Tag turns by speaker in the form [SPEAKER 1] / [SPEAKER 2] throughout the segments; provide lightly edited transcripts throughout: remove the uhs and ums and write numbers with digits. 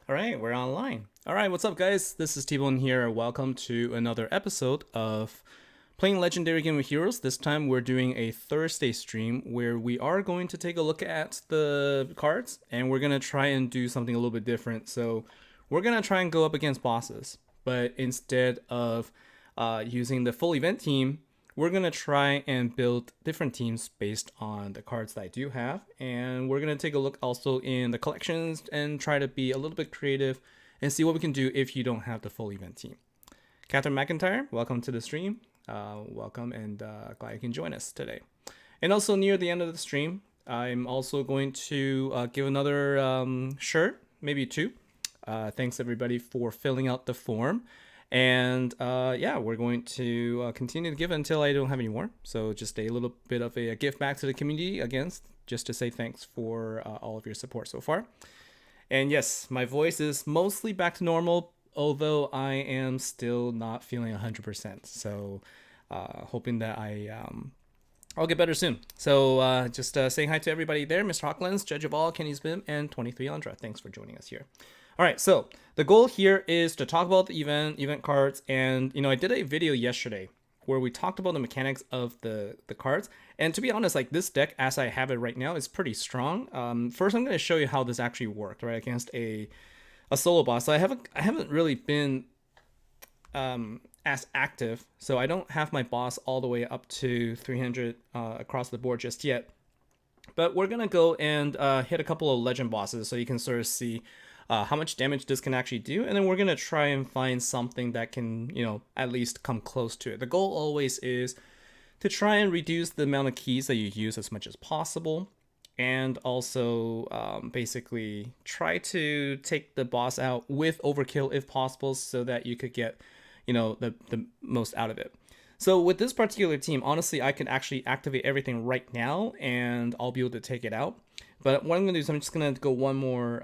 [SPEAKER 1] All right, we're online. All right, what's up, guys? This is T-Bone here. Welcome to another episode of Playing Legendary Game of Heroes. This time we're doing a Thursday stream where we are going to take a look at the cards and we're going to try and do something a little bit different. So we're going to try and go up against bosses, but instead of using the full event team, we're going to try and build different teams based on the cards that I do have. And we're going to take a look also in the collections and try to be a little bit creative and see what we can do if you don't have the full event team. Catherine McIntyre, welcome to the stream. Welcome and glad you can join us today. And also near the end of the stream, I'm also going to give another shirt, maybe two. Thanks everybody for filling out the form. And yeah, we're going to continue to give until I don't have any more. So just a little bit of a gift back to the community against, just to say thanks for all of your support so far. And yes, my voice is mostly back to normal, although I am still not feeling 100%. So hoping that I'll get better soon. So just saying hi to everybody there. Mr. Hawklands, Judge of All, Kenny's Bim, and 23 Andra. Thanks for joining us here. All right, so the goal here is to talk about the event cards. And, I did a video yesterday where we talked about the mechanics of the cards. And to be honest, like this deck, as I have it right now, is pretty strong. First, I'm going to show you how this actually worked, right, against a solo boss. So I haven't really been as active, so I don't have my boss all the way up to 300 across the board just yet. But we're gonna go and hit a couple of legend bosses, so you can sort of see how much damage this can actually do, and then we're gonna try and find something that can, at least come close to it. The goal always is to try and reduce the amount of keys that you use as much as possible, and also basically try to take the boss out with overkill if possible, so that you could get, the most out of it. So with this particular team, honestly, I could actually activate everything right now, and I'll be able to take it out. But what I'm gonna do is I'm just gonna go one more.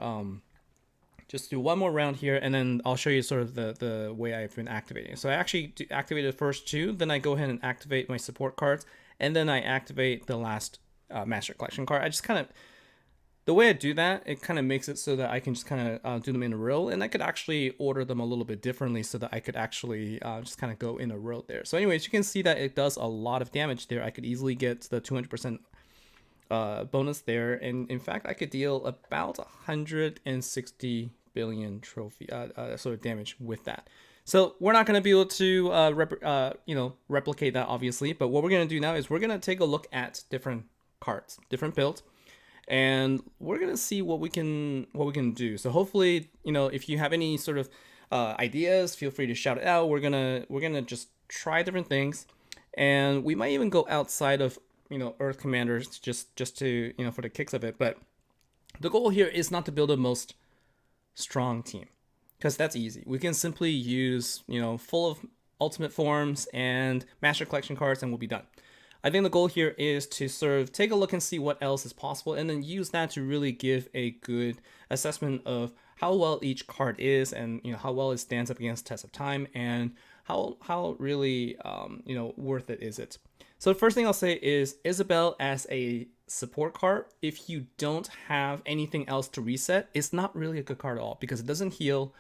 [SPEAKER 1] Just do one more round here, and then I'll show you sort of the way I've been activating. So I actually activated the first two, then I go ahead and activate my support cards, and then I activate the last Master Collection card. I just kind of, the way I do that, it kind of makes it so that I can just kind of do them in a row, and I could actually order them a little bit differently so that I could actually just kind of go in a row there. So anyways, you can see that it does a lot of damage there. I could easily get the 200% bonus there, and in fact, I could deal about 160 billion trophy sort of damage with that. So we're not going to be able to replicate that, obviously, but what we're going to do now is we're going to take a look at different cards, different builds, and we're going to see what we can do. So hopefully, if you have any sort of ideas, feel free to shout it out. We're gonna just try different things, and we might even go outside of Earth Commanders just to for the kicks of it. But the goal here is not to build a most strong team, because that's easy. We can simply use full of ultimate forms and Master Collection cards, and we'll be done. I think the goal here is to sort of take a look and see what else is possible, and then use that to really give a good assessment of how well each card is, and how well it stands up against test of time, and how really worth it is it. So the first thing I'll say is Isabel as a support card, if you don't have anything else to reset, it's not really a good card at all, because it doesn't heal.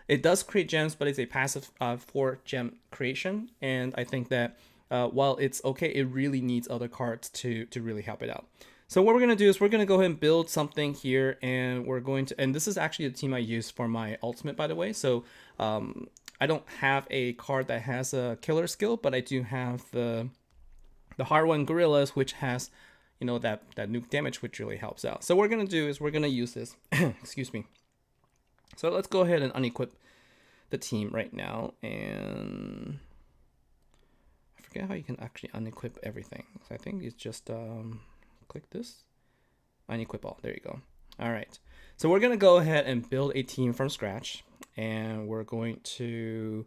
[SPEAKER 1] It does create gems, but it's a passive 4 gem creation, and I think that while it's okay, it really needs other cards to really help it out. So what we're going to do is we're going to go ahead and build something here, and we're going to, and this is actually the team I use for my ultimate, by the way. So I don't have a card that has a killer skill, but I do have the hard one Gorillas, which has that nuke damage, which really helps out. So what we're going to do is we're going to use this excuse me. So let's go ahead and unequip the team right now, and I forget how you can actually unequip everything. So I think it's just click this, unequip all. There you go. All right, so we're gonna go ahead and build a team from scratch, and we're going to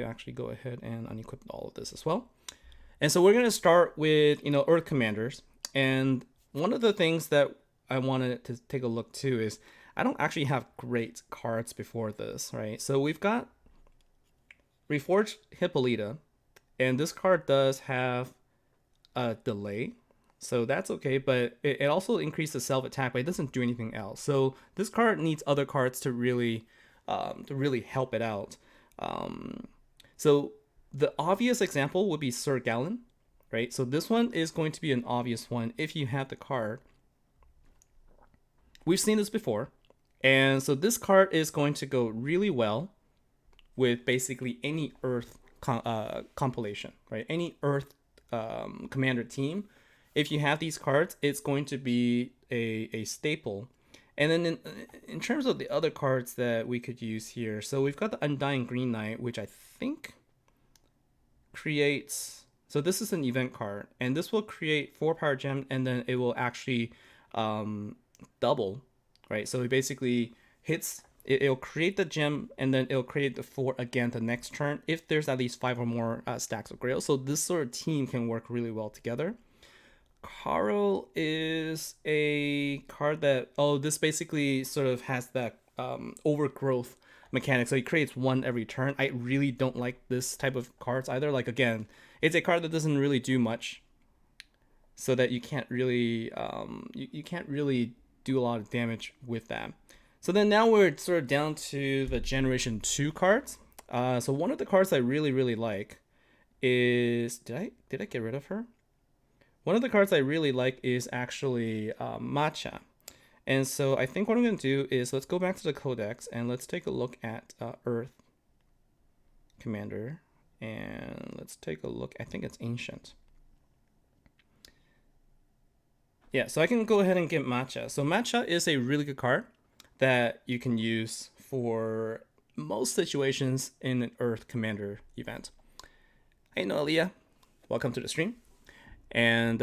[SPEAKER 1] actually go ahead and unequip all of this as well. And so we're gonna start with Earth Commanders, and one of the things that I wanted to take a look to is I don't actually have great cards before this, right? So we've got Reforged Hippolyta, and this card does have a delay, So that's okay, but it also increases self attack, but it doesn't do anything else. So this card needs other cards to really help it out. Um, so the obvious example would be Sir Gallon, right? So this one is going to be an obvious one if you have the card. We've seen this before, and so this card is going to go really well with basically any Earth compilation, right? Any Earth commander team. If you have these cards, it's going to be a staple. And then in terms of the other cards that we could use here, so we've got the Undying Green Knight, which I think creates. So this is an event card, and this will create 4 power gem, and then it will actually double, right? So it basically hits. It'll create the gem, and then it'll create the 4 again the next turn if there's at least 5 or more stacks of Grail. So this sort of team can work really well together. Carl is a card that, oh, this basically sort of has that overgrowth mechanic. So he creates 1 every turn. I really don't like this type of cards either. Like, again, it's a card that doesn't really do much, so that you can't really you can't really do a lot of damage with that. So then now we're sort of down to the Generation 2 cards. So one of the cards I really like is, did I get rid of her? One of the cards I really like is actually Matcha. And so I think what I'm going to do is let's go back to the codex and let's take a look at Earth Commander. And let's take a look. I think it's Ancient. Yeah, so I can go ahead and get Matcha. So Matcha is a really good card that you can use for most situations in an Earth Commander event. Hey Noelia, welcome to the stream. And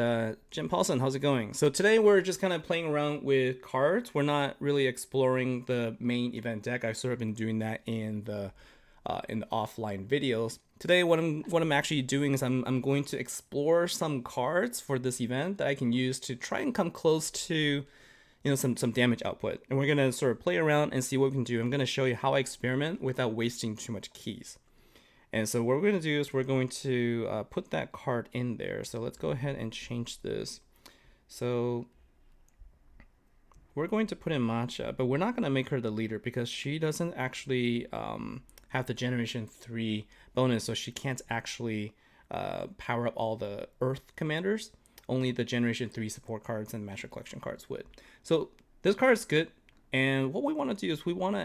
[SPEAKER 1] Jim Paulson, how's it going? So today we're just kind of playing around with cards. We're not really exploring the main event deck. I've sort of been doing that in the offline videos. Today, what I'm actually doing is I'm going to explore some cards for this event that I can use to try and come close to, some damage output. And we're gonna sort of play around and see what we can do. I'm gonna show you how I experiment without wasting too much keys. And so what we're going to do is we're going to put that card in there. So let's go ahead and change this. So we're going to put in Matcha, but we're not going to make her the leader because she doesn't actually have the Generation 3 bonus. So she can't actually power up all the Earth commanders. Only the Generation 3 support cards and Master Collection cards would. So this card is good. And what we want to do is we want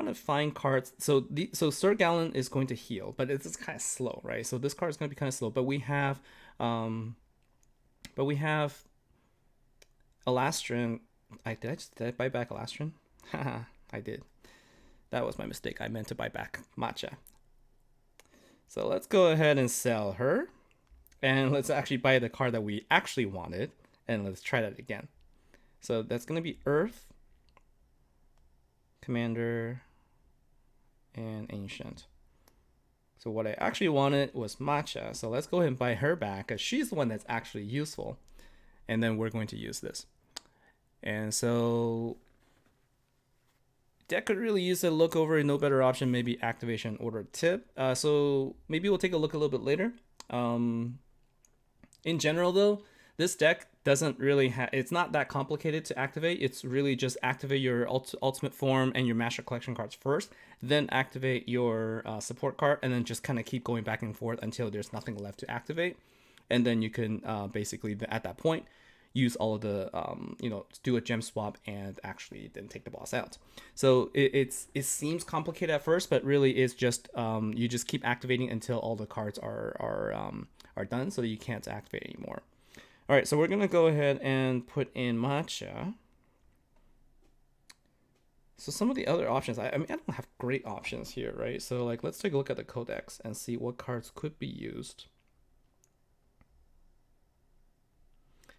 [SPEAKER 1] to find cards. So Sir Gallon is going to heal, but it's kind of slow, right? So this card is going to be kind of slow. But we have Elastrin. Did I buy back Elastrin? Haha, I did. That was my mistake. I meant to buy back Matcha. So let's go ahead and sell her, and let's actually buy the card that we actually wanted, and let's try that again. So that's going to be Earth Commander and Ancient. So what I actually wanted was Matcha. So let's go ahead and buy her back because she's the one that's actually useful. And then we're going to use this. And so deck could really use a look over. No better option, maybe activation order tip. So maybe we'll take a look a little bit later. In general though, this deck doesn't really have, it's not that complicated to activate. It's really just activate your ultimate form and your Master Collection cards first, then activate your support card, and then just kind of keep going back and forth until there's nothing left to activate. And then you can basically, at that point, use all of the, do a gem swap and actually then take the boss out. So it seems complicated at first, but really it's just, you just keep activating until all the cards are done so that you can't activate anymore. All right, so we're going to go ahead and put in Matcha. So some of the other options, I mean, I don't have great options here, right? So like, let's take a look at the codex and see what cards could be used.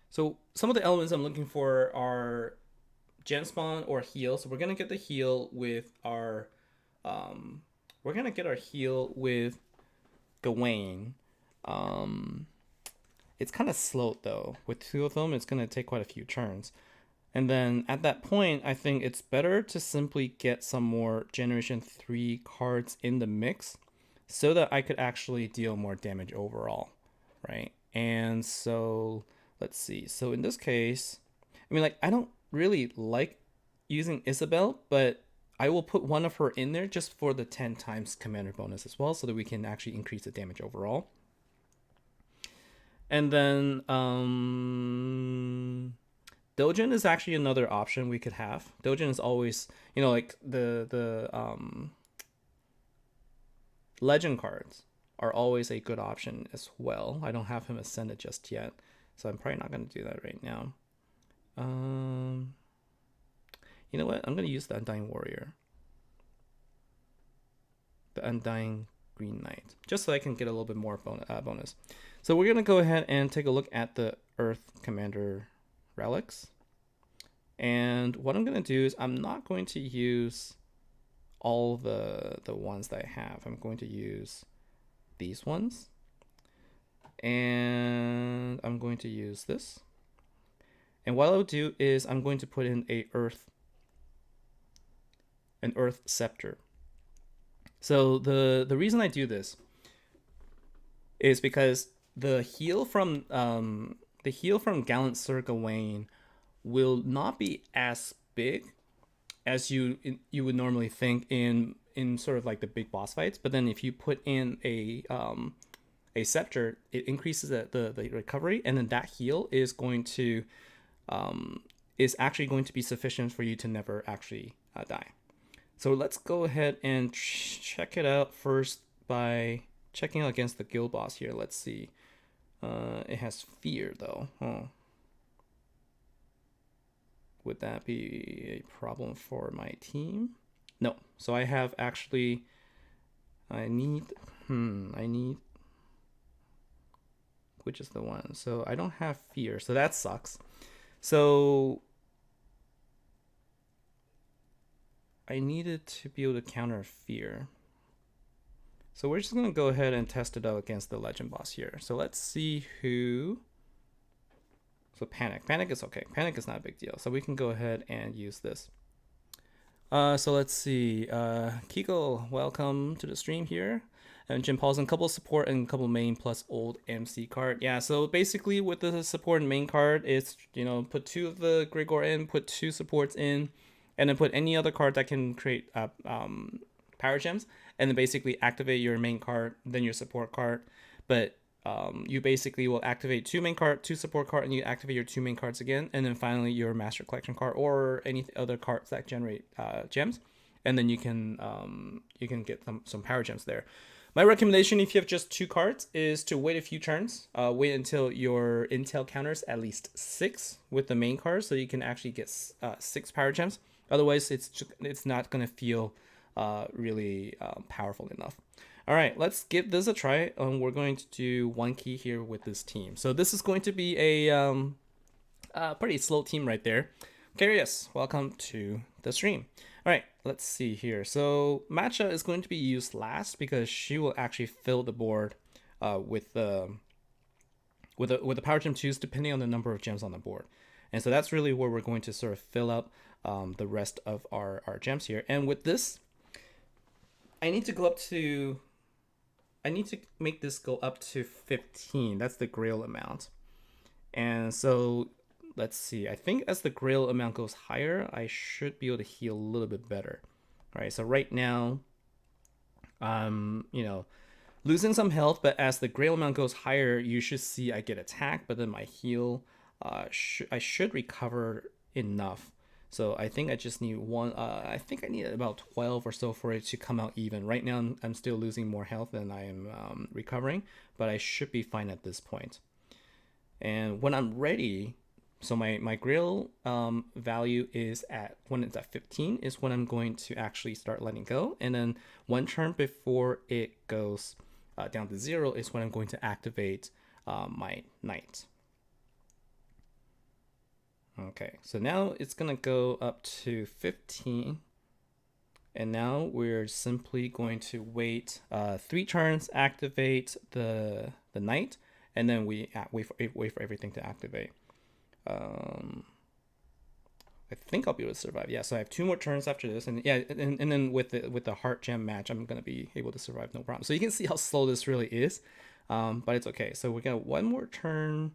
[SPEAKER 1] So some of the elements I'm looking for are Gem Spawn or heal. So we're going to get the heal with our, Gawain. It's kind of slow though. With 2 of them, it's going to take quite a few turns. And then at that point, I think it's better to simply get some more Generation 3 cards in the mix so that I could actually deal more damage overall, right? And so let's see. So in this case, I mean, like, I don't really like using Isabel, but I will put one of her in there just for the 10 times commander bonus as well, so that we can actually increase the damage overall. And then Dojin is actually another option we could have. Dojin is always, you know, like the legend cards are always a good option as well. I don't have him ascended just yet, so I'm probably not going to do that right now. You know what? I'm going to use the Undying Warrior. The Undying Green Knight. Just so I can get a little bit more bonus. So we're going to go ahead and take a look at the Earth Commander relics. And what I'm going to do is I'm not going to use all the ones that I have. I'm going to use these ones. And I'm going to use this. And what I'll do is I'm going to put in an Earth Scepter. So the reason I do this is because the heal from Gallant Sir Gawain will not be as big as you would normally think in sort of like the big boss fights. But then if you put in a scepter, it increases the recovery, and then that heal is going to is actually going to be sufficient for you to never actually die. So let's go ahead and check it out first by checking out against the guild boss here. Let's see. It has fear though. Oh. Would that be a problem for my team? No. So I have actually, I need, which is the one? So I don't have fear, so that sucks. So I needed to be able to counter fear. So we're just going to go ahead and test it out against the legend boss here. So let's see who... So panic. Panic is okay. Panic is not a big deal. So we can go ahead and use this. So let's see. Kiko, welcome to the stream here. And Jim Paulson, couple support and couple main plus old MC card. Yeah, so basically with the support and main card, it's, you know, put 2 of the Gregor in, put 2 supports in, and then put any other card that can create power gems, and then basically activate your main card, then your support card. But you basically will activate 2 main card, 2 support card, and you activate your 2 main cards again, and then finally your master collection card or any other cards that generate gems, and then you can get some power gems there. My recommendation, if you have just 2 cards, is to wait a few turns. Wait until your intel counters at least 6 with the main card, so you can actually get 6 power gems. Otherwise, it's not gonna feel really powerful enough. All right, let's give this a try. We're going to do 1 key here with this team. So this is going to be a pretty slow team right there. Curious, welcome to the stream. All right, let's see here. So Matcha is going to be used last because she will actually fill the board with the power gem 2s depending on the number of gems on the board. And so that's really where we're going to sort of fill up the rest of our gems here. And with this, I need to make this go up to 15. That's the grail amount. And so let's see. I think as the grail amount goes higher, I should be able to heal a little bit better. All right. So right now, you know, losing some health, but as the grail amount goes higher, you should see I get attacked, but then my heal, I should recover enough. So I think I just need one. I think I need about 12 or so for it to come out even. Right now, I'm still losing more health than I am recovering, but I should be fine at this point. And when I'm ready, so my grail value is when it's at 15 is when I'm going to actually start letting go. And then 1 turn before it goes down to 0 is when I'm going to activate my knight. Okay, so now it's gonna go up to 15, and now we're simply going to wait 3 turns, activate the knight, and then we wait for everything to activate. I think I'll be able to survive. Yeah, so I have 2 more turns after this, and yeah, and then with the heart gem match, I'm gonna be able to survive no problem. So you can see how slow this really is. but it's okay. So we got one more turn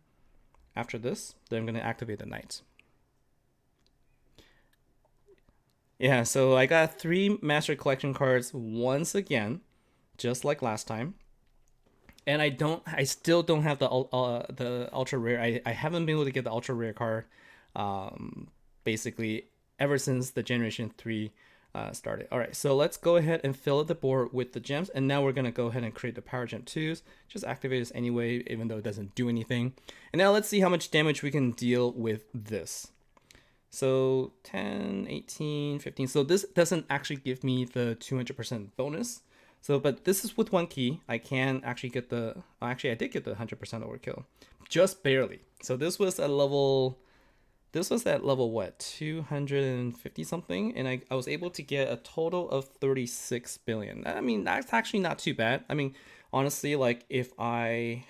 [SPEAKER 1] after this. Then I'm going to activate the knight. Yeah, so I got 3 Master Collection cards once again, just like last time. And I still don't have the ultra rare. I haven't been able to get the ultra rare card, basically ever since the Generation 3 started. All right, so let's go ahead and fill up the board with the gems, and now we're gonna go ahead and create the Power Gem 2s. Just activate this anyway, even though it doesn't do anything. And now let's see how much damage we can deal with this. So 10, 18, 15. So this doesn't actually give me the 200% bonus. So, but this is with 1 key. I can actually get the, actually I did get the 100% overkill. Just barely. So this was at level, what, 250 something? And I was able to get a total of 36 billion. I mean, that's actually not too bad. I mean, honestly, like if I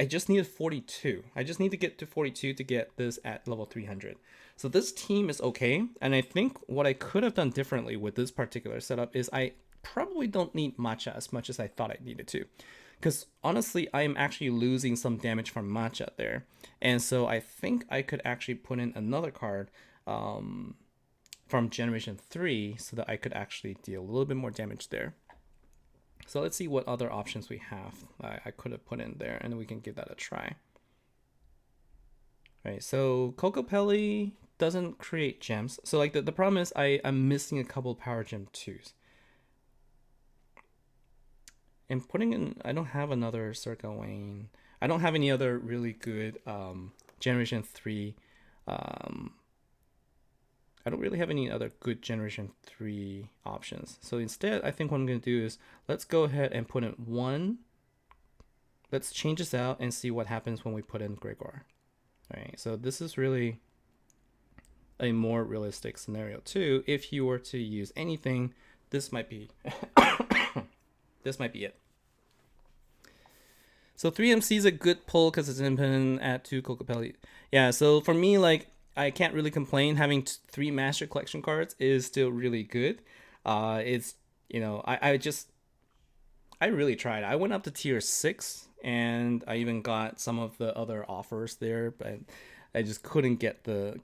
[SPEAKER 1] just needed 42. I just need to get to 42 to get this at level 300. So this team is okay. And I think what I could have done differently with this particular setup is I probably don't need matcha as much as I thought I needed to. Because honestly, I am actually losing some damage from matcha there. And so I think I could actually put in another card from Generation 3 so that I could actually deal a little bit more damage there. So let's see what other options we have I could have put in there, and then we can give that a try. Right, so Coco Pelli doesn't create gems. So like the problem is I'm missing a couple Power Gem 2s. And putting in, I don't have another Circa Wayne. I don't have any other really good Generation 3 I don't really have any other good Generation 3 options. So instead, I think what I'm going to do is let's go ahead and put in 1. Let's change this out and see what happens when we put in Gregor. All right, so this is really a more realistic scenario too. If you were to use anything, this might be this might be it. So 3MC is a good pull because it's independent at 2 Kokopelli. Yeah, so for me, like, I can't really complain. Having 3 Master Collection cards is still really good. It's, you know, I really tried. I went up to tier 6, and I even got some of the other offers there, but I just couldn't get the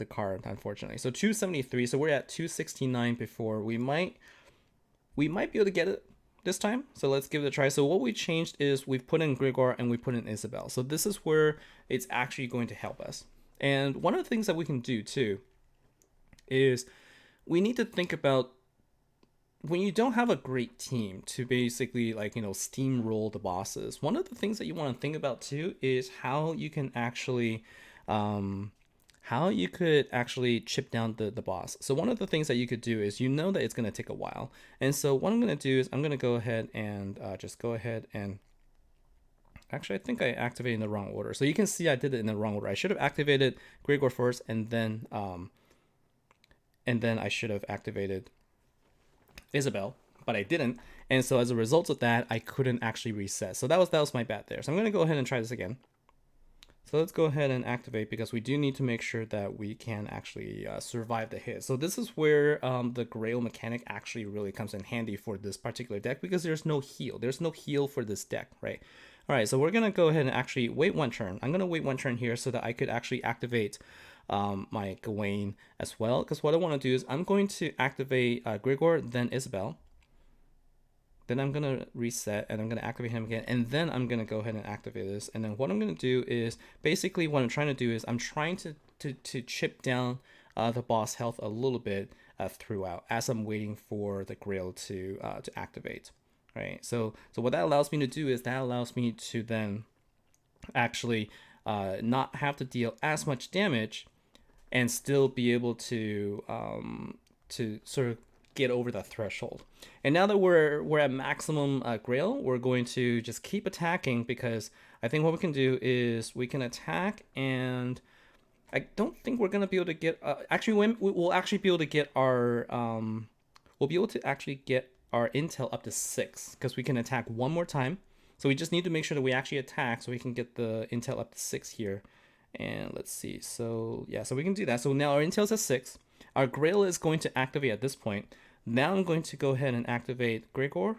[SPEAKER 1] card, unfortunately. So 273. So we're at 269 before. We might be able to get it this time. So let's give it a try. So what we changed is we've put in Gregor and we put in Isabel. So this is where it's actually going to help us. And one of the things that we can do too is we need to think about when you don't have a great team to basically, like, you know, steamroll the bosses. One of the things that you want to think about too is how you can actually how you could actually chip down the boss. So one of the things that you could do is, you know, that it's going to take a while. And so what I'm going to do is I'm going to go ahead and just go ahead and actually, I think I activated in the wrong order. So you can see I did it in the wrong order. I should have activated Gregor first, and then I should have activated Isabel, but I didn't. And so as a result of that, I couldn't actually reset. So that was my bad there. So I'm going to go ahead and try this again. So let's go ahead and activate, because we do need to make sure that we can actually survive the hit. So this is where the Grail mechanic actually really comes in handy for this particular deck, because there's no heal. There's no heal for this deck, right? All right, so we're going to go ahead and actually wait 1 turn. I'm going to wait 1 turn here so that I could actually activate my Gawain as well. Because what I want to do is I'm going to activate Gregor, then Isabel. Then I'm going to reset, and I'm going to activate him again. And then I'm going to go ahead and activate this. And then what I'm going to do is, basically what I'm trying to do is I'm trying to chip down the boss health a little bit throughout, as I'm waiting for the Grail to activate. Right, so what that allows me to do is that allows me to then actually not have to deal as much damage, and still be able to sort of get over the threshold. And now that we're at maximum Grail, we're going to just keep attacking, because I think what we can do is we can attack, and I don't think we're gonna be able to get. Actually, we'll actually be able to get our we'll be able to actually get our intel up to 6, because we can attack 1 more time. So we just need to make sure that we actually attack so we can get the intel up to 6 here. And let's see. So yeah, so we can do that. So now our intel's at 6. Our Grail is going to activate at this point. Now I'm going to go ahead and activate Gregor.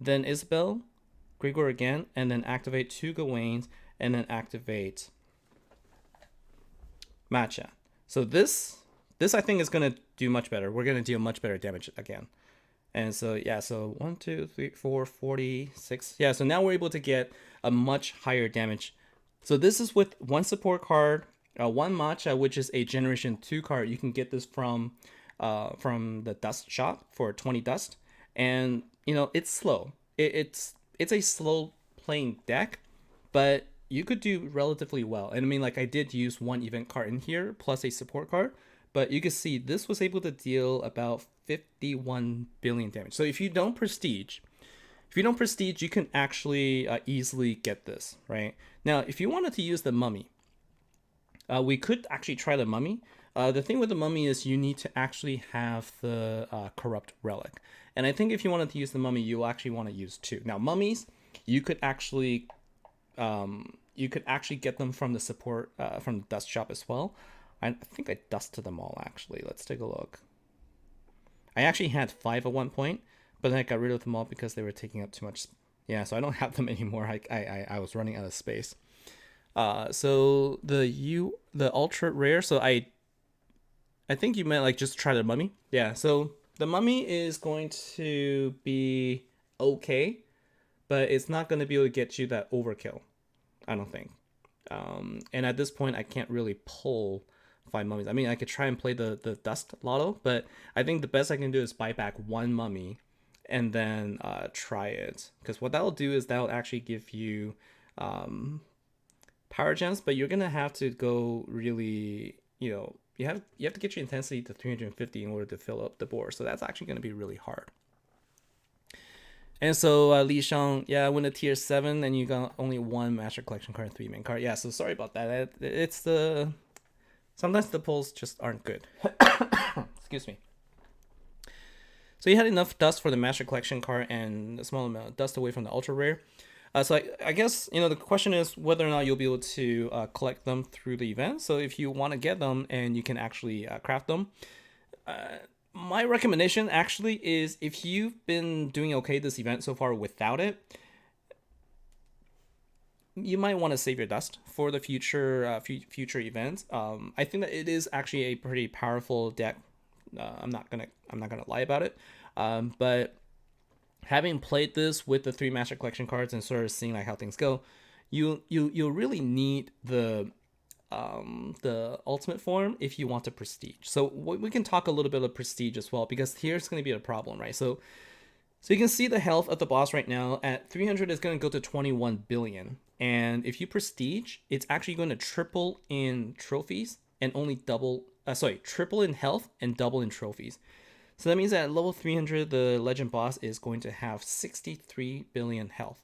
[SPEAKER 1] then Isabel, Gregor again, and then activate 2 Gawains, and then activate Matcha. So this I think is gonna do much better. We're gonna deal much better damage again. And so yeah, so 1, 2, 3, 4, 46. Yeah, so now we're able to get a much higher damage. So this is with 1 support card, 1 Matcha, which is a Generation 2 card. You can get this from the Dust shop for 20 Dust. And you know, it's slow. It's a slow playing deck, but you could do relatively well. And I mean, like, I did use 1 event card in here plus a support card, but you can see this was able to deal about 51 billion damage. So if you don't prestige, you can actually easily get this, right? Now, if you wanted to use the mummy, we could actually try the mummy. The thing with the mummy is you need to actually have the corrupt relic. And I think if you wanted to use the mummy, you'll actually want to use 2. Now, mummies, you could actually get them from the support from the Dust shop as well. I think I dusted them all, actually. Let's take a look. I actually had 5 at one point, but then I got rid of them all because they were taking up too much. Yeah, so I don't have them anymore. I was running out of space. So the ultra rare. So I think you meant like just try the mummy. Yeah. So the mummy is going to be okay, but it's not going to be able to get you that overkill, I don't think. And at this point, I can't really pull 5 mummies. I mean, I could try and play the Dust Lotto, but I think the best I can do is buy back 1 mummy and then try it. Because what that'll do is that'll actually give you power gems, but you're going to have to go really, you know, you have to get your intensity to 350 in order to fill up the board. So that's actually going to be really hard. And so Li Shang, yeah, win a tier 7 and you got only 1 Master Collection card and 3 main card. Yeah, so sorry about that. It's the... Sometimes the pulls just aren't good. Excuse me. So you had enough dust for the Master Collection card and a small amount of dust away from the Ultra Rare. So I guess, you know, the question is whether or not you'll be able to collect them through the event. So if you want to get them and you can actually craft them, my recommendation actually is if you've been doing okay this event so far without it, you might want to save your dust for the future events. I think that it is actually a pretty powerful deck. I'm not gonna lie about it. But having played this with the 3 Master Collection cards and sort of seeing like how things go, you really need the ultimate form if you want to prestige. So we can talk a little bit of prestige as well, because here's going to be a problem, right? So you can see the health of the boss right now at 300 is going to go to 21 billion. And if you prestige, it's actually going to triple in trophies and only triple in health and double in trophies. So that means that at level 300, the legend boss is going to have 63 billion health.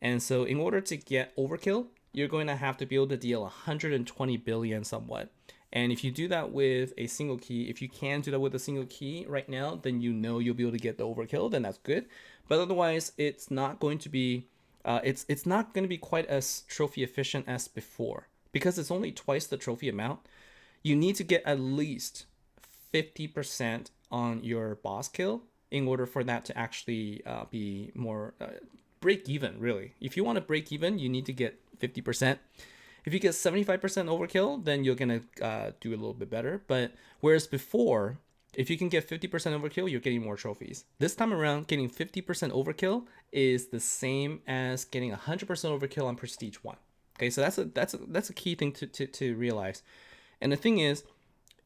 [SPEAKER 1] And so in order to get overkill, you're going to have to be able to deal 120 billion somewhat. And if you do that with a single key, if you can do that with a single key right now, then you know you'll be able to get the overkill, then that's good. But otherwise, it's not going to be it's not going to be quite as trophy efficient as before, because it's only twice the trophy amount. You need to get at least 50% on your boss kill in order for that to actually be more break even, really. If you want to break even, you need to get 50%. If you get 75% overkill, then you're going to do a little bit better. But whereas before, if you can get 50% overkill, you're getting more trophies. This time around, getting 50% overkill is the same as getting 100% overkill on Prestige 1. Okay, so that's a key thing to realize. And the thing is,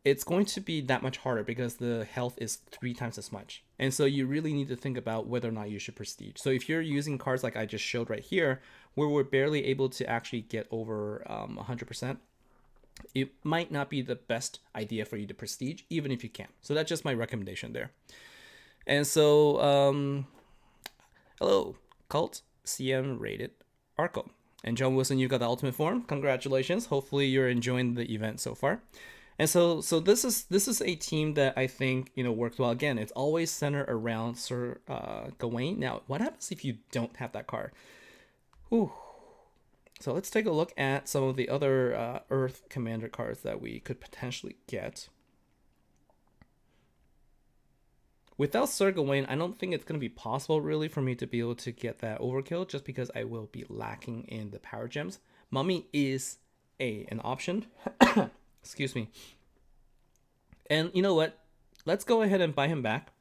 [SPEAKER 1] it's going to be that much harder because the health is 3 times as much. And so you really need to think about whether or not you should prestige. So if you're using cards like I just showed right here, where we're barely able to actually get over 100%, it might not be the best idea for you to prestige, even if you can. So that's just my recommendation there. And so, hello, Cult CM rated Arco. And John Wilson, you got the ultimate form. Congratulations. Hopefully you're enjoying the event so far. And so this is a team that I think, you know, works well. Again, it's always centered around Sir Gawain. Now, what happens if you don't have that card? Whew. So let's take a look at some of the other Earth Commander cards that we could potentially get. Without Sir Gawain, I don't think it's going to be possible really for me to be able to get that overkill, just because I will be lacking in the power gems. Mummy is an option. Excuse me. And you know what? Let's go ahead and buy him back,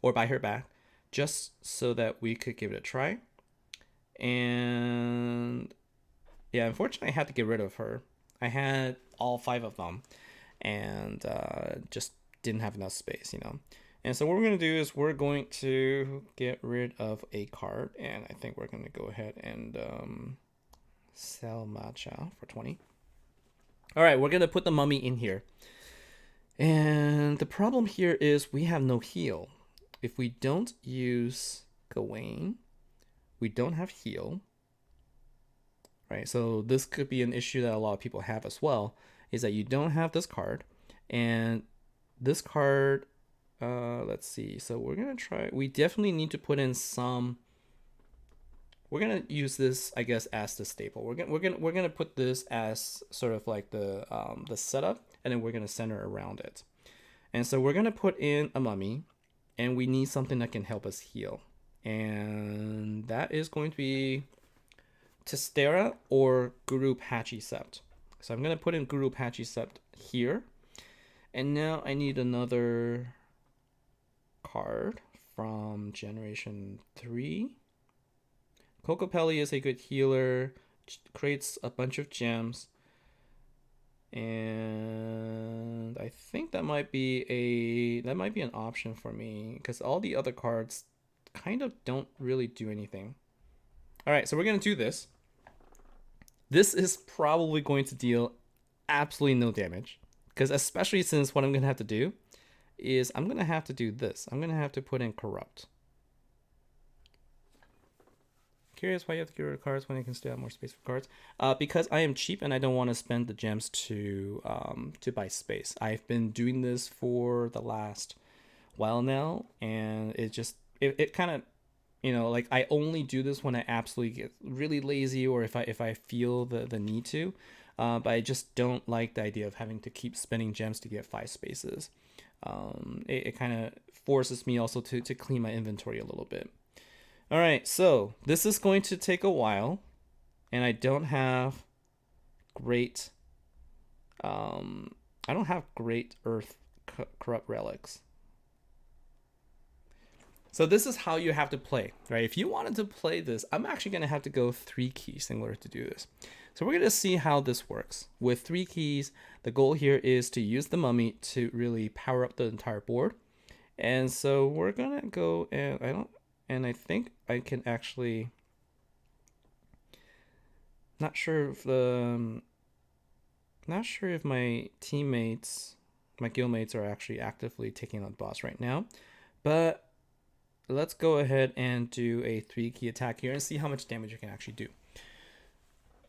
[SPEAKER 1] or buy her back, just so that we could give it a try. And yeah, unfortunately, I had to get rid of her. I had all 5 of them, and just didn't have enough space, you know. And so what we're going to do is we're going to get rid of a card, and I think we're going to go ahead and sell Matcha for 20. All right, we're going to put the mummy in here. And the problem here is we have no heal. If we don't use Gawain, we don't have heal. Right, so this could be an issue that a lot of people have as well, is that you don't have this card. And this card, let's see. So we're going to try, we definitely need to put in some, we're going to use this, I guess, as the staple. We're going to put this as sort of like the setup, and then we're going to center around it. And so we're going to put in a mummy, and we need something that can help us heal. And that is going to be Testera or Guru Pachyscept. So I'm going to put in Guru Pachyscept here. And now I need another card from Generation 3. Kokopelli is a good healer, creates a bunch of gems. And I think that might be an option for me, because all the other cards kind of don't really do anything. All right, so we're going to do this. This is probably going to deal absolutely no damage, because especially since what I'm going to have to do is I'm going to have to do this. I'm going to have to put in Corrupt. Curious why you have to get rid of cards when you can still have more space for cards. Because I am cheap and I don't want to spend the gems to buy space. I've been doing this for the last while now, and it kind of, you know, like I only do this when I absolutely get really lazy, or if I feel the need to. But I just don't like the idea of having to keep spending gems to get 5 spaces. It kind of forces me also to clean my inventory a little bit. All right, so this is going to take a while, and I don't have great, earth corrupt relics. So this is how you have to play, right? If you wanted to play this, I'm actually going to have to go 3 keys in order to do this. So we're going to see how this works. With 3 keys, the goal here is to use the mummy to really power up the entire board. And so we're going to go, and I think I can actually, not sure if my teammates, my guildmates are actually actively taking on the boss right now, but let's go ahead and do a 3 key attack here and see how much damage you can actually do.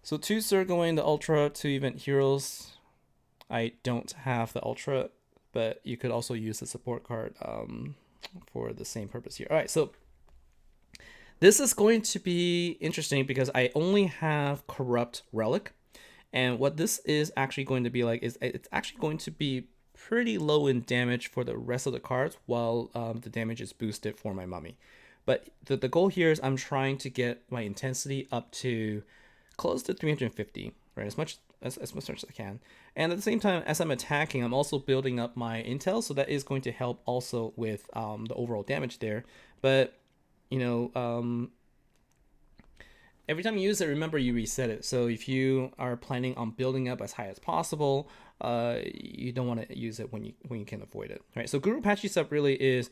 [SPEAKER 1] So 2 Sir Gawain, the Ultra, 2 event heroes. I don't have the Ultra, but you could also use the support card for the same purpose here. All right, so this is going to be interesting because I only have Corrupt Relic. And what this is actually going to be like is it's actually going to be pretty low in damage for the rest of the cards, while the damage is boosted for my mummy. But the goal here is I'm trying to get my intensity up to close to 350, right? As much as I can. And at the same time, as I'm attacking, I'm also building up my intel, so that is going to help also with the overall damage there. But you know, every time you use it, remember you reset it. So if you are planning on building up as high as possible, you don't want to use it when you can avoid it. All right. So Guru Pachyscept really is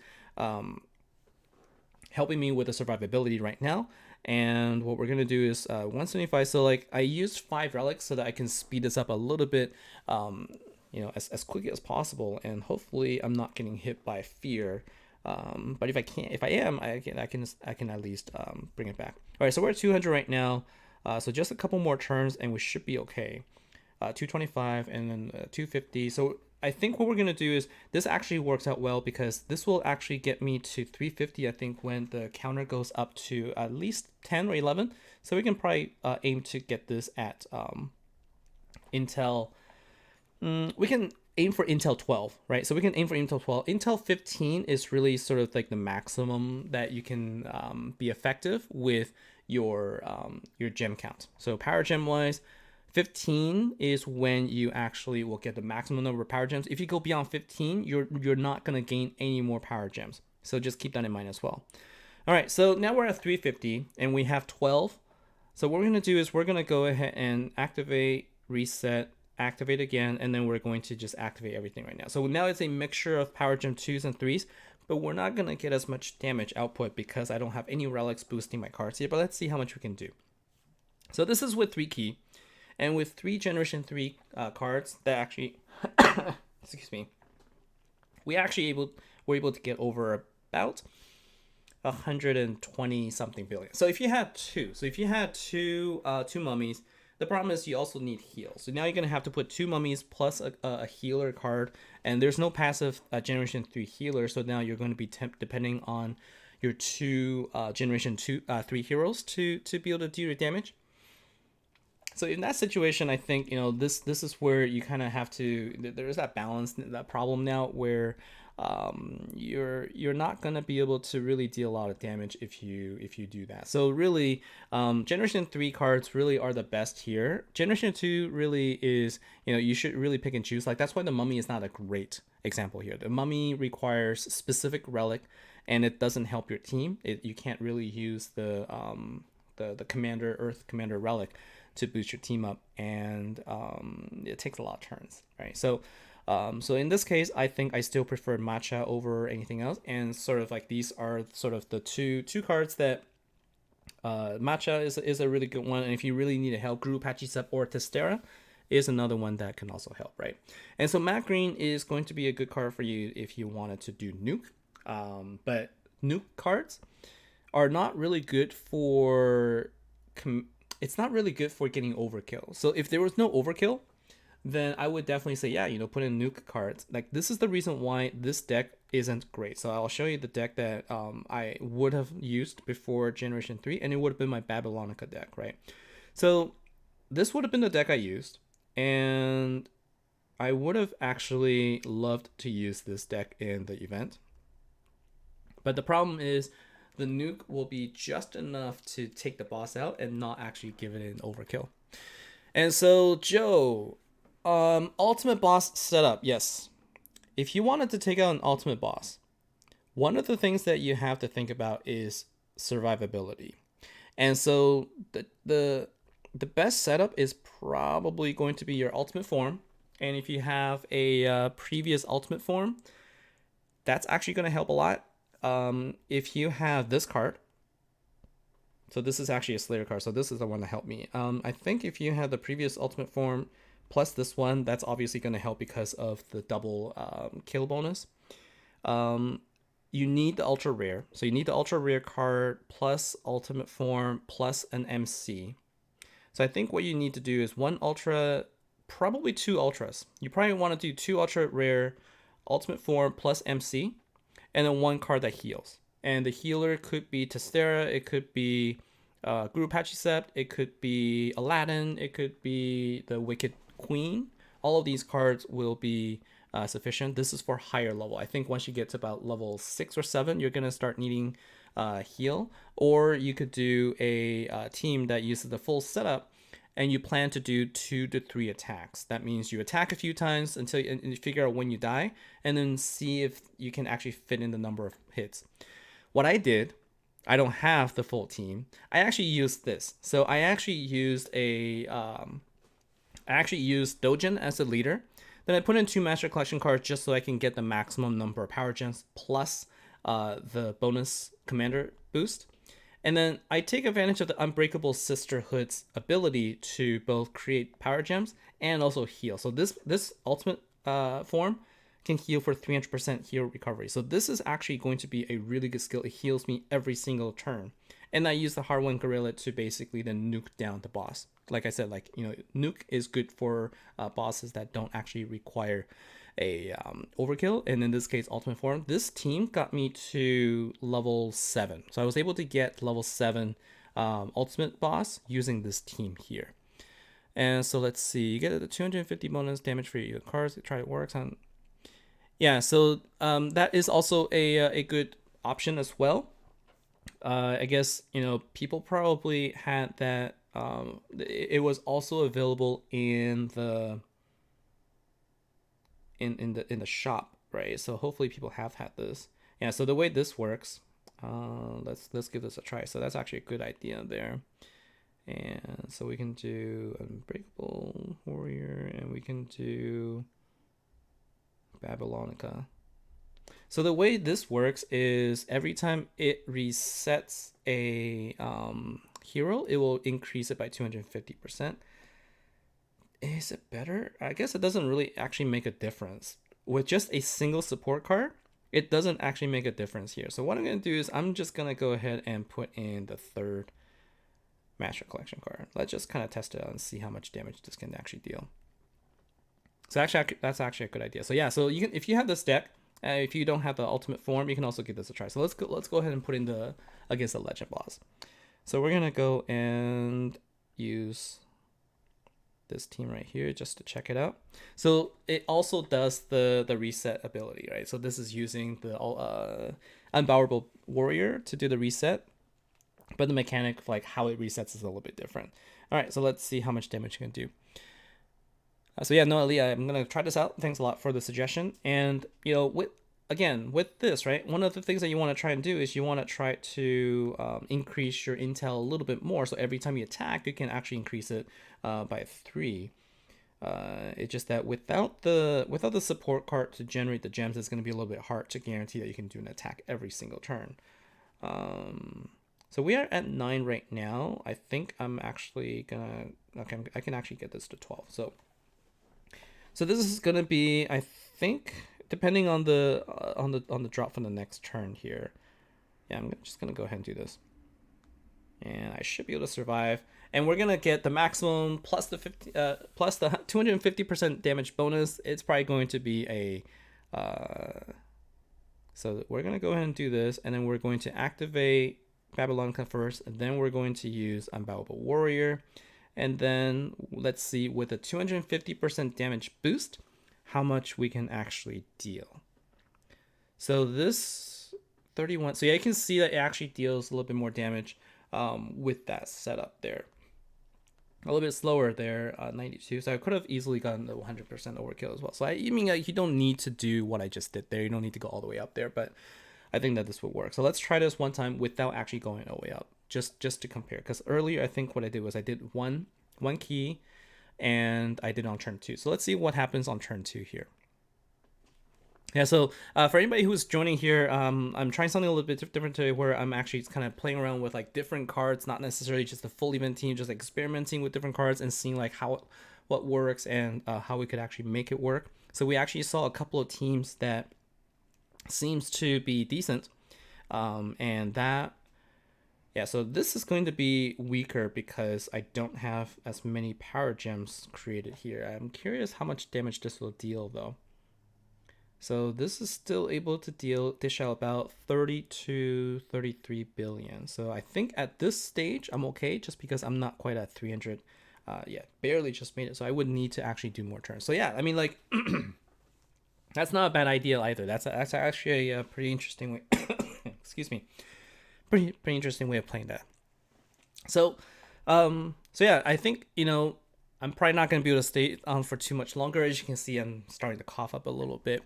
[SPEAKER 1] helping me with the survivability right now. And what we're gonna do is 175. So like I used 5 relics so that I can speed this up a little bit, you know, as quickly as possible. And hopefully I'm not getting hit by fear. But if I am, I can at least bring it back. All right, so we're at 200 right now. So just a couple more turns and we should be okay. 225 and then 250. So I think what we're gonna do is this actually works out well because this will actually get me to 350. I think when the counter goes up to at least 10 or 11. So we can probably aim to get this at Intel. We can aim for Intel 12, right? So we can aim for Intel 12. Intel 15 is really sort of like the maximum that you can be effective with your gem count. So power gem wise, 15 is when you actually will get the maximum number of power gems. If you go beyond 15, you're not gonna gain any more power gems. So just keep that in mind as well. All right, so now we're at 350 and we have 12. So what we're gonna do is we're gonna go ahead and activate, reset, activate again, and then we're going to just activate everything right now. So now it's a mixture of power gem 2s and 3s, but we're not gonna get as much damage output because I don't have any relics boosting my cards here, but let's see how much we can do. So this is with 3 key, and with 3 generation 3 cards that actually, excuse me, we're able to get over about 120 something billion. So if you had two mummies, the problem is you also need heals. So now you're gonna have to put 2 mummies plus a healer card, and there's no passive generation 3 healer. So now you're going to be depending on your 2 generation 3 heroes to be able to do your damage. So in that situation, I think this is where you kind of have to. There is that balance, that problem now where you're not gonna be able to really deal a lot of damage if you do that. So really, generation 3 cards really are the best here. Generation 2 really is, you should really pick and choose. Like that's why the mummy is not a great example here. The mummy requires specific relic, and it doesn't help your team. You can't really use the commander Earth commander relic to boost your team up, and it takes a lot of turns, right? So in this case, I think I still prefer matcha over anything else, and sort of like these are sort of the two cards that matcha is a really good one, and if you really need to help, Group Pachycept or Testera is another one that can also help, right? And so matte green is going to be a good card for you if you wanted to do nuke, but nuke cards are not really good for it's not really good for getting overkill. So if there was no overkill, then I would definitely say, yeah, put in nuke cards. Like this is the reason why this deck isn't great. So I'll show you the deck that I would have used before Generation 3, and it would have been my Babylonica deck, right? So this would have been the deck I used, and I would have actually loved to use this deck in the event. But the problem is the nuke will be just enough to take the boss out and not actually give it an overkill. And so, Joe, ultimate boss setup. Yes. If you wanted to take out an ultimate boss, one of the things that you have to think about is survivability. And so the best setup is probably going to be your ultimate form. And if you have a previous ultimate form, that's actually going to help a lot. If you have this card, so this is actually a Slayer card, so this is the one that helped me. I think if you have the previous ultimate form plus this one, that's obviously going to help because of the double kill bonus. You need the ultra rare, so you need the ultra rare card plus ultimate form plus an MC. So I think what you need to do is 1 ultra, probably 2 ultras. You probably want to do 2 ultra rare, ultimate form plus MC, and then 1 card that heals. And the healer could be Testera, it could be Guru Pachycept, it could be Aladdin, it could be the Wicked Queen. All of these cards will be sufficient. This is for higher level. I think once you get to about level 6 or 7, you're going to start needing heal. Or you could do a team that uses the full setup, and you plan to do 2 to 3 attacks. That means you attack a few times until you figure out when you die, and then see if you can actually fit in the number of hits. What I did, I don't have the full team. I actually used this. So I actually used Dojin as a leader. Then I put in 2 Master Collection cards just so I can get the maximum number of power gems plus the bonus commander boost. And then I take advantage of the Unbreakable Sisterhood's ability to both create power gems and also heal. So this ultimate form can heal for 300% heal recovery. So this is actually going to be a really good skill. It heals me every single turn. And I use the Hard One Gorilla to basically then nuke down the boss. Like I said, nuke is good for bosses that don't actually require a overkill, and in this case ultimate form. This team got me to level 7, so I was able to get level 7 ultimate boss using this team here. And so let's see, you get the 250 bonus damage for your cards. Try it works on. Yeah, so that is also a good option as well. I guess people probably had that. It was also available in the in the shop, right? So hopefully people have had this. Yeah. So the way this works, let's give this a try. So that's actually a good idea there. And so we can do Unbreakable Warrior, and we can do Babylonica. So the way this works is every time it resets a hero, it will increase it by 250%. Is it better? I guess it doesn't really actually make a difference. With just a single support card, it doesn't actually make a difference here. So what I'm going to do is I'm just going to go ahead and put in the third Master Collection card. Let's just kind of test it out and see how much damage this can actually deal. So actually, that's actually a good idea. So yeah, so you can, if you have this deck, if you don't have the ultimate form, you can also give this a try. So let's go ahead and put in the against the legend boss. So we're gonna go and use this team right here just to check it out. So it also does the reset ability, right? So this is using the Unbowable Warrior to do the reset, but the mechanic of like how it resets is a little bit different. All right, so let's see how much damage you can do. So yeah, no, Leah, I'm gonna try this out. Thanks a lot for the suggestion. And with this, right, one of the things that you want to try and do is you want to try to increase your intel a little bit more. So every time you attack, you can actually increase it by 3. It's just that without the support card to generate the gems, it's going to be a little bit hard to guarantee that you can do an attack every single turn. So we are at 9 right now. I think I'm actually gonna I can actually get this to 12. So this is gonna be, I think, depending on the drop from the next turn here. Yeah, I'm just gonna go ahead and do this, and I should be able to survive. And we're gonna get the maximum plus the 250% damage bonus. It's probably going to be a. So we're gonna go ahead and do this, and then we're going to activate Babylonica first, and then we're going to use Unbowable Warrior. And then let's see, with a 250% damage boost, how much we can actually deal. So this 31, so yeah, you can see that it actually deals a little bit more damage with that setup there. A little bit slower there, 92. So I could have easily gotten the 100% overkill as well. So I mean, you don't need to do what I just did there. You don't need to go all the way up there, but I think that this would work. So let's try this one time without actually going all the way up, just to compare. Because earlier, I think what I did was I did one key, and I did on turn 2. So let's see what happens on turn 2 here. Yeah, so for anybody who's joining here, I'm trying something a little bit different today, where I'm actually kind of playing around with like different cards, not necessarily just a full event team, just experimenting with different cards and seeing like what works and how we could actually make it work. So we actually saw a couple of teams that seems to be decent, and that, yeah, so this is going to be weaker because I don't have as many power gems created here. I'm curious how much damage this will deal though. So this is still able to dish out about 30 to 33 billion. So I think at this stage I'm okay, just because I'm not quite at 300 yet. Barely just made it. So I would need to actually do more turns. So yeah, I mean, like that's not a bad idea either. That's actually a pretty interesting way. Excuse me. Pretty interesting way of playing that. So yeah, I think I'm probably not going to be able to stay on for too much longer. As you can see, I'm starting to cough up a little bit.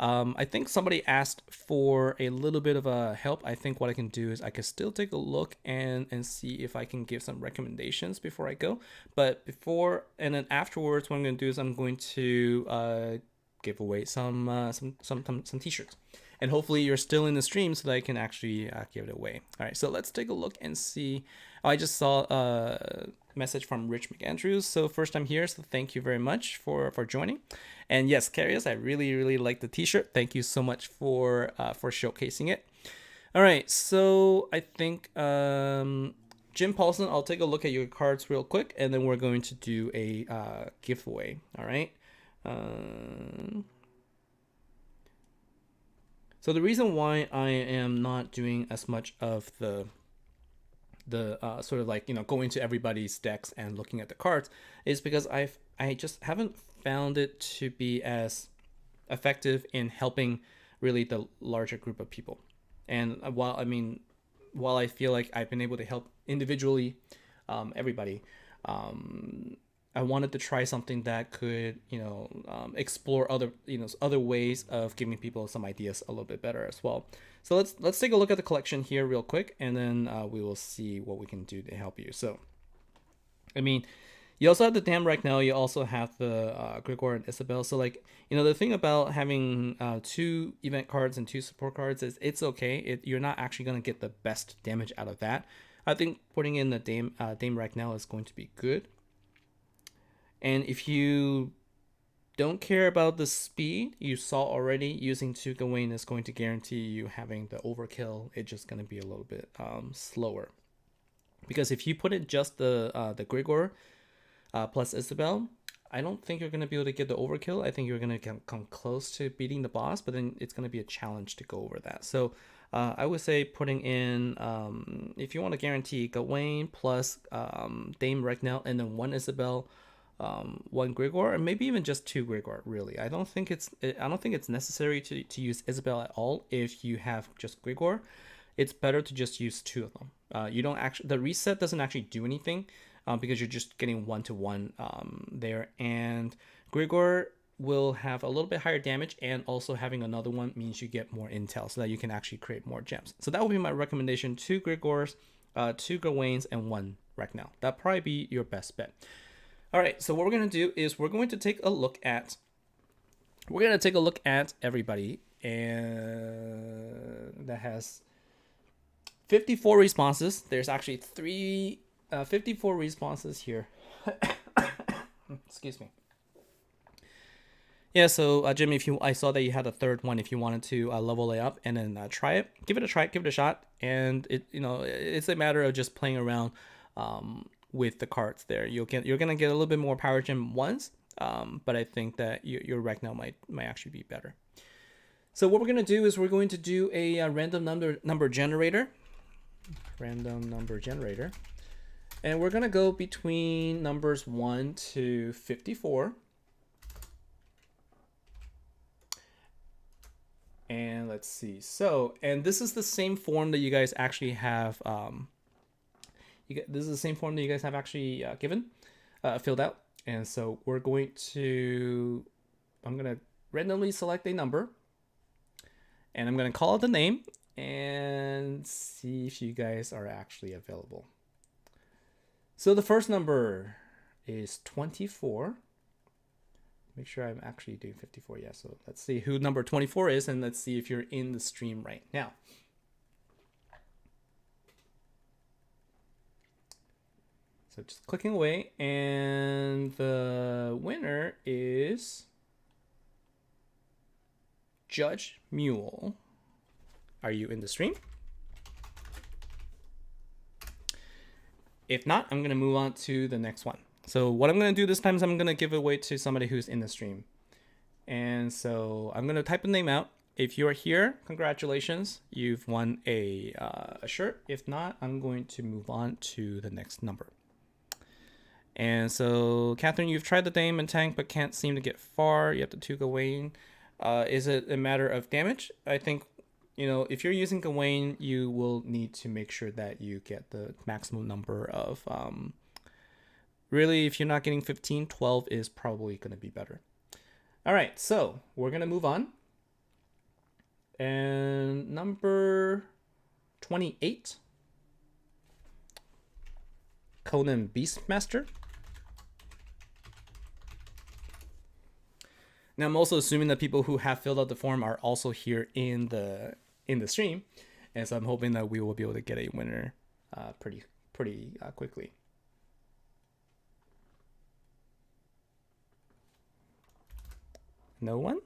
[SPEAKER 1] I think somebody asked for a little bit of a help. I think what I can do is I can still take a look and see if I can give some recommendations before I go. But before and then afterwards, what I'm going to do is I'm going to give away some t-shirts. And hopefully you're still in the stream so that I can actually give it away. All right, so let's take a look and see. Oh, I just saw a message from Rich McAndrews. So first time here, so thank you very much for joining. And yes, Carius, I really like the t-shirt. Thank you so much for showcasing it. All right, so I think Jim Paulson, I'll take a look at your cards real quick, and then we're going to do a giveaway. All right. So the reason why I am not doing as much of the the sort of like, going to everybody's decks and looking at the cards, is because I just haven't found it to be as effective in helping really the larger group of people. And while I feel like I've been able to help individually everybody, I wanted to try something that could, explore other ways of giving people some ideas a little bit better as well. So let's take a look at the collection here real quick, and then we will see what we can do to help you. So, you also have the Dam right now. You also have the Gregor and Isabel. So the thing about having 2 event cards and 2 support cards is it's okay. You're not actually going to get the best damage out of that. I think putting in the Dame right now is going to be good. And if you don't care about the speed, you saw already using 2 Gawain is going to guarantee you having the overkill. It's just going to be a little bit slower. Because if you put in just the Gregor plus Isabel, I don't think you're going to be able to get the overkill. I think you're going to come close to beating the boss, but then it's going to be a challenge to go over that. So I would say putting in, if you want to guarantee Gawain plus Dame Regnell and then 1 Isabel, 1 Gregor, or maybe even just 2 Gregor. Really, I don't think it's necessary to use Isabel at all. If you have just Gregor, it's better to just use 2 of them. You don't actually, the reset doesn't actually do anything because you're just getting 1-to-1 there, and Gregor will have a little bit higher damage, and also having another one means you get more intel so that you can actually create more gems. So that would be my recommendation: 2 Gregors, 2 Gawains, and 1 Regnell. That'd probably be your best bet. All right, so what we're going to do is we're going to take a look at everybody, and that has 54 responses. There's actually 54 responses here. Excuse me. Yeah, so Jimmy, I saw that you had a third one. If you wanted to level it up and then try it, give it a shot, and it's a matter of just playing around with the cards there. You're gonna get a little bit more power gem once, but I think that your Regnell might actually be better. So what we're gonna do is we're going to do a random number generator, and we're gonna go between numbers 1 to 54. And let's see. So, and this is the same form that you guys actually have. This is the same form that you guys have actually filled out. And so I'm going to randomly select a number, and I'm going to call out the name and see if you guys are actually available. So the first number is 24. Make sure I'm actually doing 54. Yeah, so let's see who number 24 is, and let's see if you're in the stream right now. So just clicking away, and the winner is Judge Mule. Are you in the stream? If not, I'm going to move on to the next one. So what I'm going to do this time is I'm going to give it away to somebody who's in the stream. And so I'm going to type a name out. If you're here, congratulations, you've won a shirt. If not, I'm going to move on to the next number. And so, Catherine, you've tried the Dame and tank, but can't seem to get far. You have the 2 Gawain. Is it a matter of damage? I think, if you're using Gawain, you will need to make sure that you get the maximum number of... really, if you're not getting 15, 12 is probably going to be better. All right, so we're going to move on. And number 28, Conan Beastmaster. Now, I'm also assuming that people who have filled out the form are also here in the stream, and so I'm hoping that we will be able to get a winner pretty quickly. No one?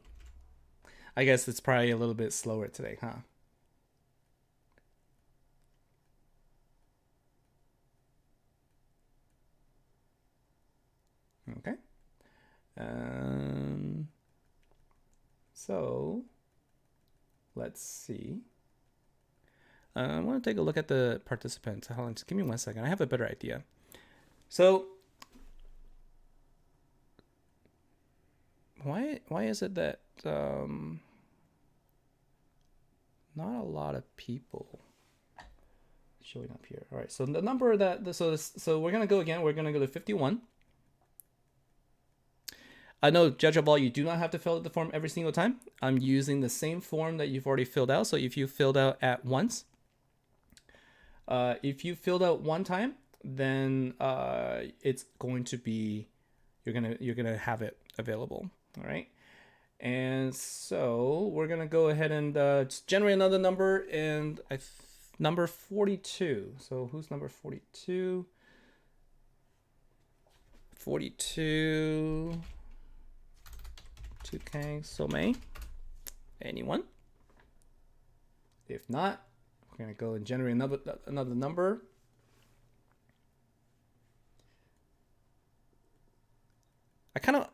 [SPEAKER 1] I guess it's probably a little bit slower today, huh? Okay. So let's see. I want to take a look at the participants. Hold on, just give me 1 second. I have a better idea. So why is it that not a lot of people showing up here? All right, so the number that so we're gonna go again. We're gonna go to 51. I know, judge of all, you do not have to fill out the form every single time. I'm using the same form that you've already filled out. So if you filled out at once, if you filled out one time, then it's going to be you're gonna have it available. All right. And so we're gonna go ahead and generate another number, and number 42. So who's number 42? 42. 2K, Somei. Anyone? If not, we're gonna go and generate another number. I kind of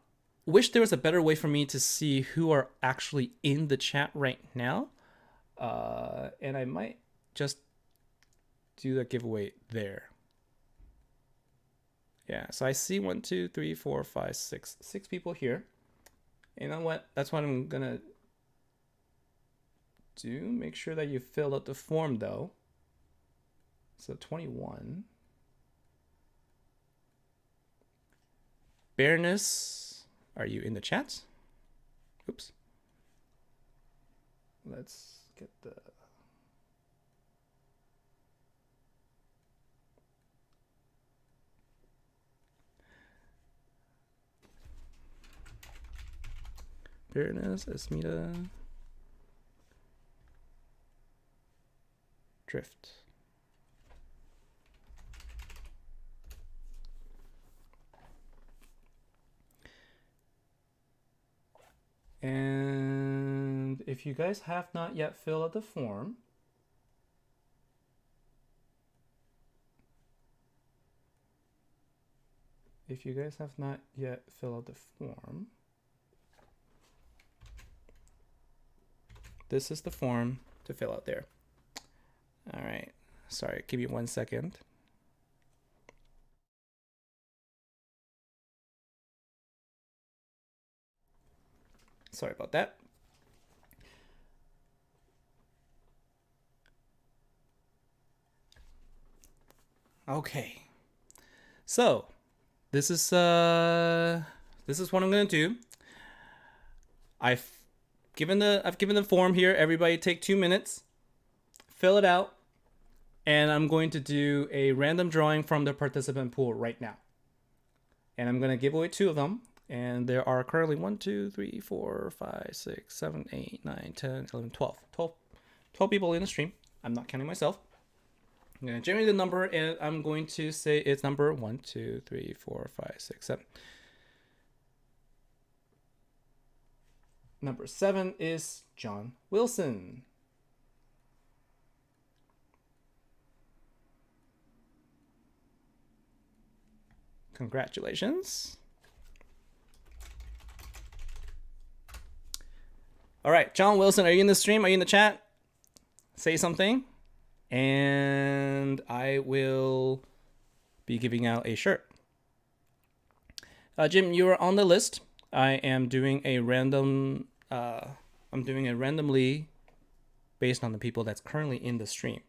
[SPEAKER 1] wish there was a better way for me to see who are actually in the chat right now. And I might just do the giveaway there. Yeah, so I see 1, 2, 3, 4, 5, 6 people here. You know what? That's what I'm gonna do. Make sure that you filled out the form though. So 21. Bareness, are you in the chat? Oops. Let's get the... Bareness, Esmita, Drift. And if you guys have not yet filled out the form, this is the form to fill out there. All right. Sorry, give me 1 second. Sorry about that. Okay. So, this is what I'm going to do. I've given the form here. Everybody take 2 minutes. Fill it out. And I'm going to do a random drawing from the participant pool right now. And I'm going to give away 2 of them. And there are currently 1, 2, 3, 4, 5, 6, 7, 8, 9, 10, 11, 12. 12 people in the stream. I'm not counting myself. I'm going to generate the number, and I'm going to say it's number 1, 2, 3, 4, 5, 6, 7. Number 7 is John Wilson. Congratulations. All right, John Wilson, are you in the stream? Are you in the chat? Say something, and I will be giving out a shirt. Jim, you are on the list. I am doing a random. I'm doing it randomly, based on the people that's currently in the stream.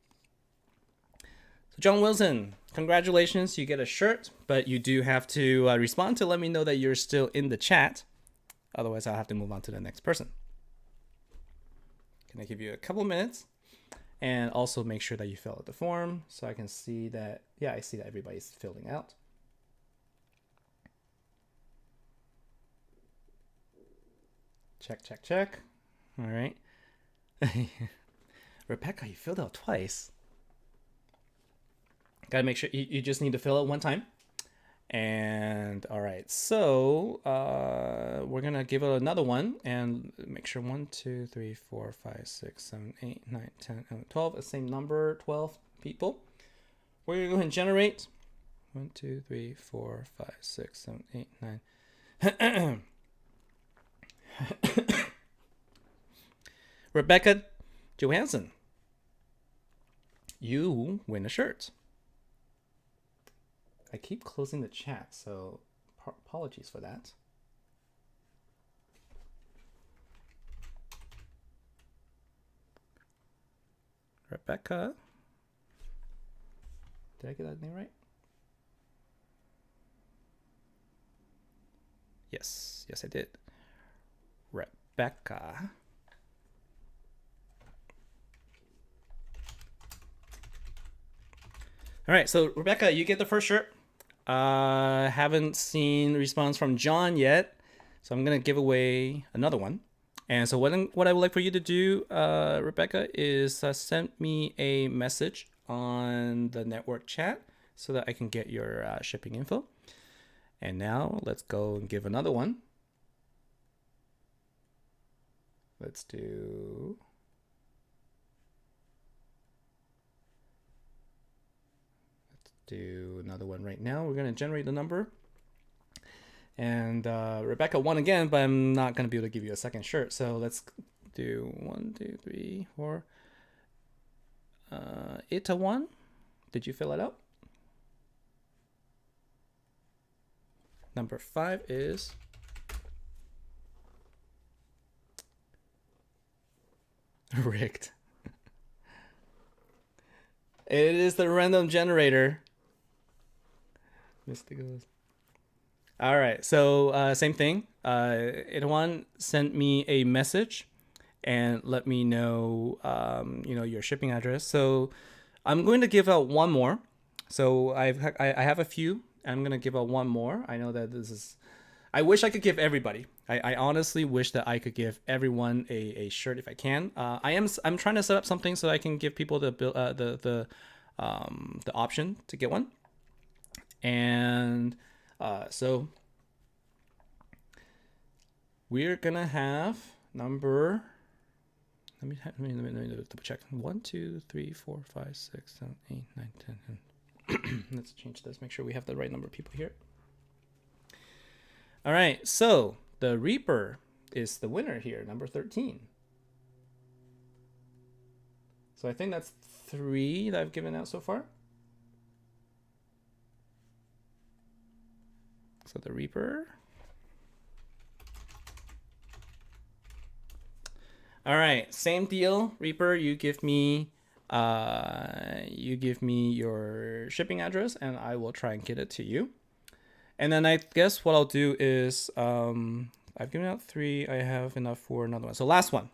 [SPEAKER 1] So John Wilson, congratulations! You get a shirt, but you do have to respond to let me know that you're still in the chat. Otherwise, I'll have to move on to the next person. Can I give you a couple minutes? And also make sure that you fill out the form so I can see that, yeah, I see that everybody's filling out. Check, check, check. All right. Rebecca, you filled out twice. Gotta make sure you just need to fill out 1 time. And all right, so we're gonna give it another one and make sure 1, 2, 3, 4, 5, 6, 7, 8, 9, 10, 11, 12, the same number, 12 people. We're gonna go ahead and generate 1, 2, 3, 4, 5, 6, 7, 8, 9. Rebecca Johansson. you win a shirt. I keep closing the chat, so apologies for that. Rebecca. Did I get that name right? Yes, I did. Rebecca. All right, so Rebecca, you get the first shirt. Haven't seen response from John yet, so I'm gonna give away another one. And so what I would like for you to do, Rebecca, is send me a message on the network chat so that I can get your shipping info. And now let's go and give another one. Let's do another one right now. We're going to generate the number. And Rebecca won again, but I'm not going to be able to give you a second shirt. So let's do 1, 2, 3, 4. Ita won. Did you fill it out? Number 5 is rigged. It is the random generator. Mysticals. All right, so same thing. Itwan sent me a message and let me know, your shipping address. So I'm going to give out one more. So I have a few. I'm gonna give out one more. I know that this is. I wish I could give everybody. I honestly wish that I could give everyone a shirt if I can. I'm trying to set up something so I can give people the option to get one. And so we're gonna have number. Let me double check. 1, 2, 3, 4, 5, 6, 7, 8, 9, 10. Let's change this. Make sure we have the right number of people here. All right. So the Reaper is the winner here, number 13. So I think that's 3 that I've given out so far. So the Reaper. All right, same deal, Reaper. You give me your shipping address, and I will try and get it to you. And then I guess what I'll do is I've given out 3. I have enough for another one. So last one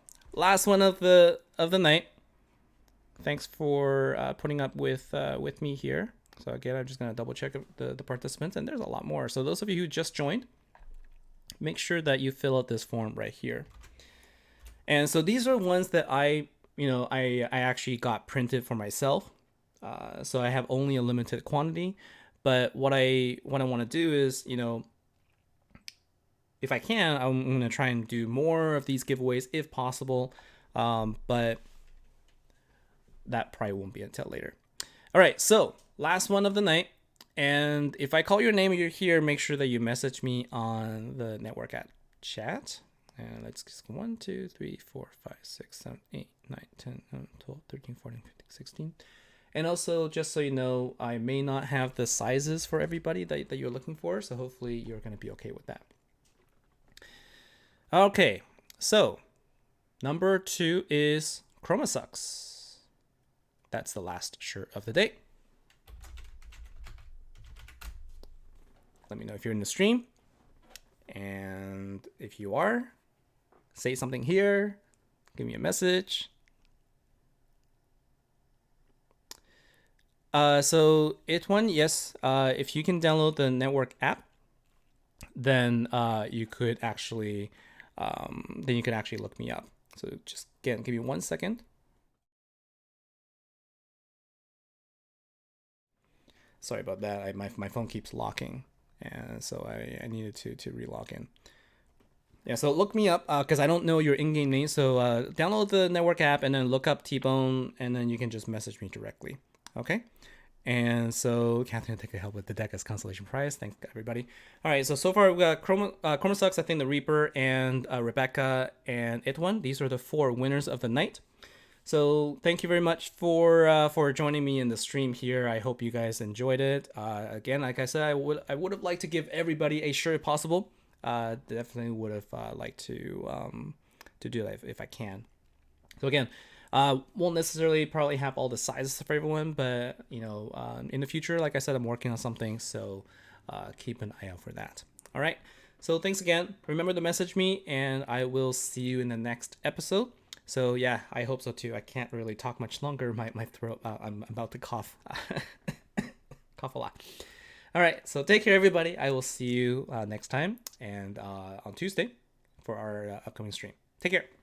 [SPEAKER 1] of the night. Thanks for putting up with me here. So again, I'm just gonna double check the participants, and there's a lot more. So those of you who just joined, make sure that you fill out this form right here. And so these are ones that I actually got printed for myself. So I have only a limited quantity, but what I want to do is, if I can, I'm going to try and do more of these giveaways if possible. But that probably won't be until later. All right. So last one of the night. And if I call your name and you're here, make sure that you message me on the network at chat. And let's just go 1, 2, 3, 4, 5, 6, 7, 8, 9, 10, 11, 12, 13, 14, 15, 16. And also, just so you know, I may not have the sizes for everybody that you're looking for. So hopefully you're going to be okay with that. Okay, so number 2 is Chromasucks. That's the last shirt of the day. Let me know if you're in the stream. And if you are, say something here, give me a message. So Itwan, yes, if you can download the network app, then you could actually look me up. So just again, give me 1 second. Sorry about that. My phone keeps locking, and so I needed to re-log in. Yeah, so look me up because I don't know your in-game name. So download the network app and then look up T-Bone, and then you can just message me directly. Okay. And so Catherine, take a help with the deck as consolation prize. Thanks everybody. All right, so far we've got Chromasucks, I think the Reaper, and Rebecca and Itwan. These are the 4 winners of the night. So thank you very much for joining me in the stream here. I hope you guys enjoyed it. Again, like I said, I would have liked to give everybody a shirt if possible. Definitely would have liked to do that if I can. So again, won't necessarily probably have all the sizes for everyone, but in the future, like I said, I'm working on something, so keep an eye out for that. All right. So thanks again. Remember to message me, and I will see you in the next episode. So yeah, I hope so too. I can't really talk much longer. My throat. I'm about to cough. Cough a lot. All right. So take care, everybody. I will see you next time and on Tuesday for our upcoming stream. Take care.